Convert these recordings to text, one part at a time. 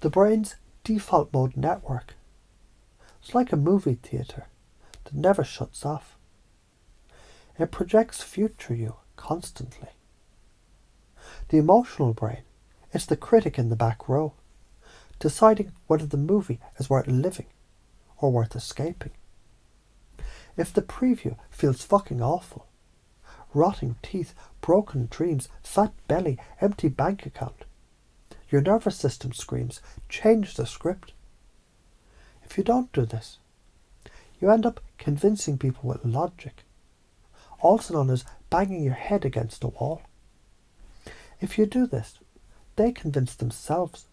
The brain's default mode network is like a movie theatre that never shuts off. It projects future you constantly. The emotional brain is the critic in the back row, deciding whether the movie is worth living or worth escaping. If the preview feels fucking awful, rotting teeth, broken dreams, fat belly, empty bank account, your nervous system screams, change the script. If you don't do this, you end up convincing people with logic, also known as banging your head against a wall. If you do this, they convince themselves,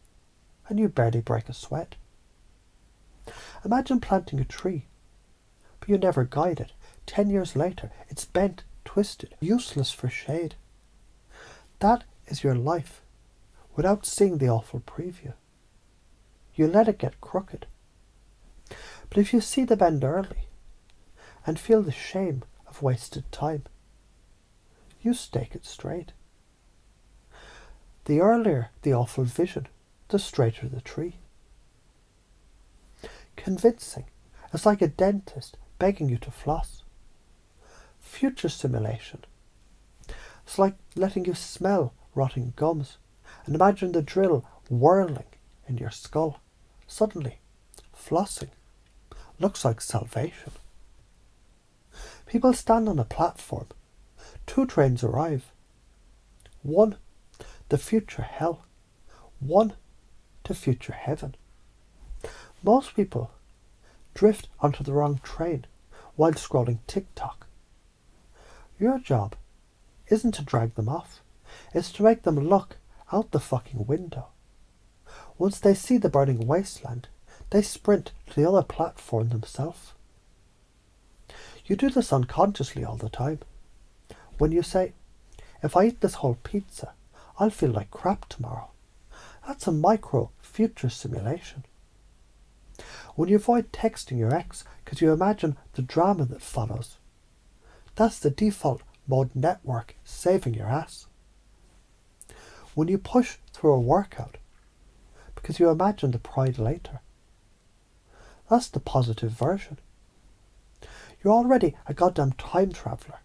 and you barely break a sweat. Imagine planting a tree, but you never guide it. 10 years later, it's bent, twisted, useless for shade. That is your life, without seeing the awful preview. You let it get crooked. But if you see the bend early, and feel the shame of wasted time, you stake it straight. The earlier the awful vision, the straighter the tree. Convincing is like a dentist begging you to floss. Future simulation is like letting you smell rotting gums and imagine the drill whirling in your skull. Suddenly, flossing looks like salvation. People stand on a platform. 2 trains arrive. One, the future hell. One, to future heaven. Most people drift onto the wrong train while scrolling TikTok. Your job isn't to drag them off. It's to make them look out the fucking window. Once they see the burning wasteland, they sprint to the other platform themselves. You do this unconsciously all the time. When you say, if I eat this whole pizza, I'll feel like crap tomorrow. That's a micro future simulation. When you avoid texting your ex because you imagine the drama that follows, that's the default mode network saving your ass. When you push through a workout because you imagine the pride later, that's the positive version. You're already a goddamn time traveller.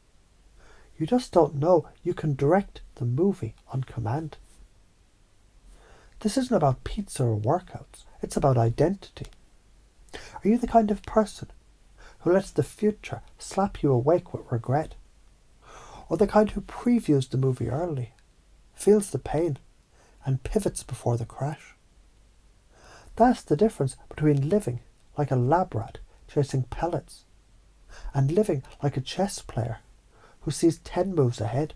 You just don't know you can direct the movie on command. This isn't about pizza or workouts. It's about identity. Are you the kind of person who lets the future slap you awake with regret? Or the kind who previews the movie early, feels the pain, and pivots before the crash? That's the difference between living like a lab rat chasing pellets and living like a chess player who sees 10 moves ahead.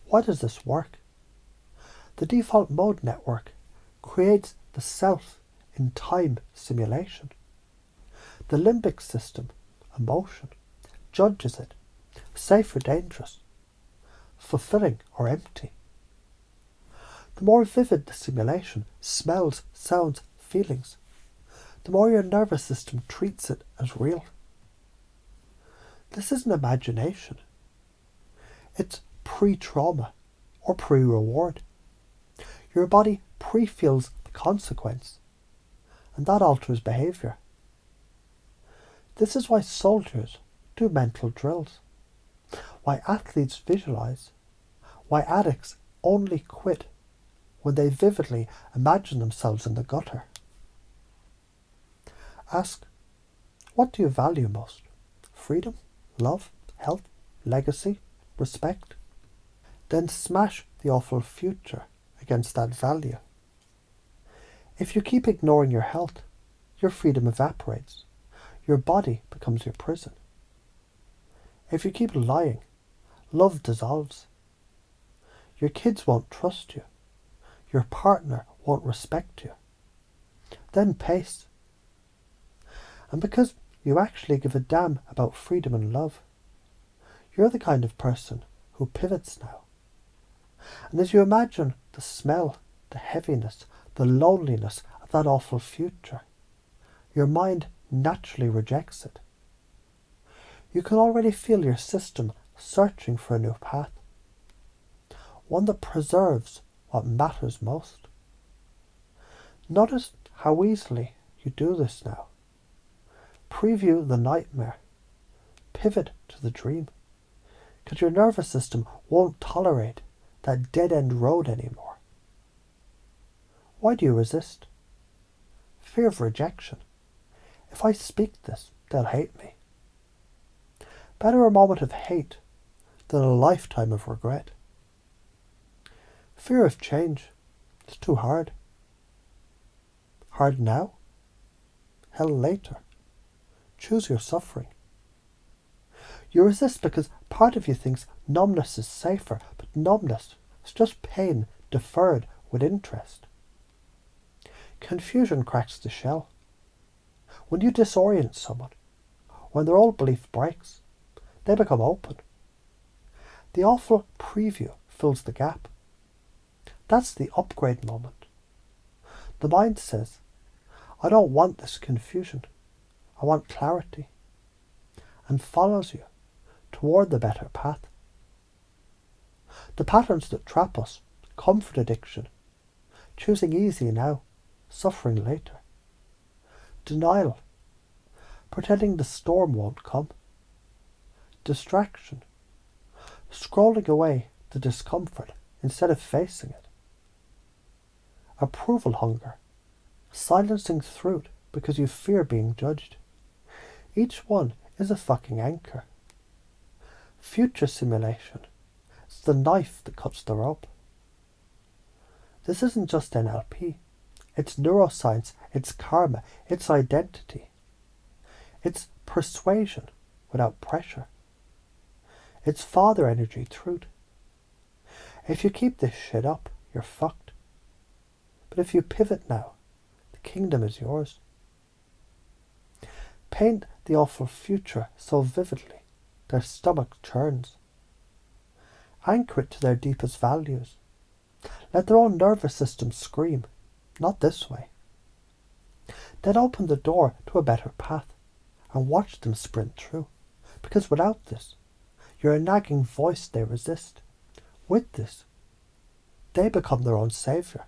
Why does this work? The default mode network creates the self in time simulation. The limbic system, emotion, judges it, safe or dangerous, fulfilling or empty. The more vivid the simulation, smells, sounds, feelings, the more your nervous system treats it as real. This isn't imagination. It's pre-trauma or pre-reward. Your body pre-feels the consequence, and that alters behaviour. This is why soldiers do mental drills, why athletes visualise, why addicts only quit when they vividly imagine themselves in the gutter. Ask, what do you value most? Freedom, love, health, legacy, respect? Then smash the awful future against that value. If you keep ignoring your health, your freedom evaporates. Your body becomes your prison. If you keep lying, love dissolves. Your kids won't trust you. Your partner won't respect you. Then pace. And because you actually give a damn about freedom and love, you're the kind of person who pivots now. And as you imagine the smell, the heaviness, the loneliness of that awful future, your mind naturally rejects it. You can already feel your system searching for a new path, one that preserves what matters most. Notice how easily you do this now. Preview the nightmare. Pivot to the dream. Because your nervous system won't tolerate that dead-end road anymore. Why do you resist? Fear of rejection. If I speak this, they'll hate me. Better a moment of hate than a lifetime of regret. Fear of change. It's too hard. Hard now? Hell later. Choose your suffering. You resist because part of you thinks numbness is safer, but numbness is just pain deferred with interest. Confusion cracks the shell. When you disorient someone, when their old belief breaks, they become open. The awful preview fills the gap. That's the upgrade moment. The mind says, I don't want this confusion. I want clarity. And follows you toward the better path. The patterns that trap us, comfort addiction, choosing easy now, suffering later. Denial, pretending the storm won't come. Distraction, scrolling away the discomfort instead of facing it. Approval hunger, silencing through it because you fear being judged. Each one is a fucking anchor. Future simulation is the knife that cuts the rope. This isn't just NLP. It's neuroscience, it's karma, it's identity. It's persuasion without pressure. It's father energy truth. If you keep this shit up, you're fucked. But if you pivot now, the kingdom is yours. Paint the awful future so vividly, their stomach churns. Anchor it to their deepest values. Let their own nervous system scream, not this way. Then open the door to a better path and watch them sprint through. Because without this, you're a nagging voice they resist. With this, they become their own savior.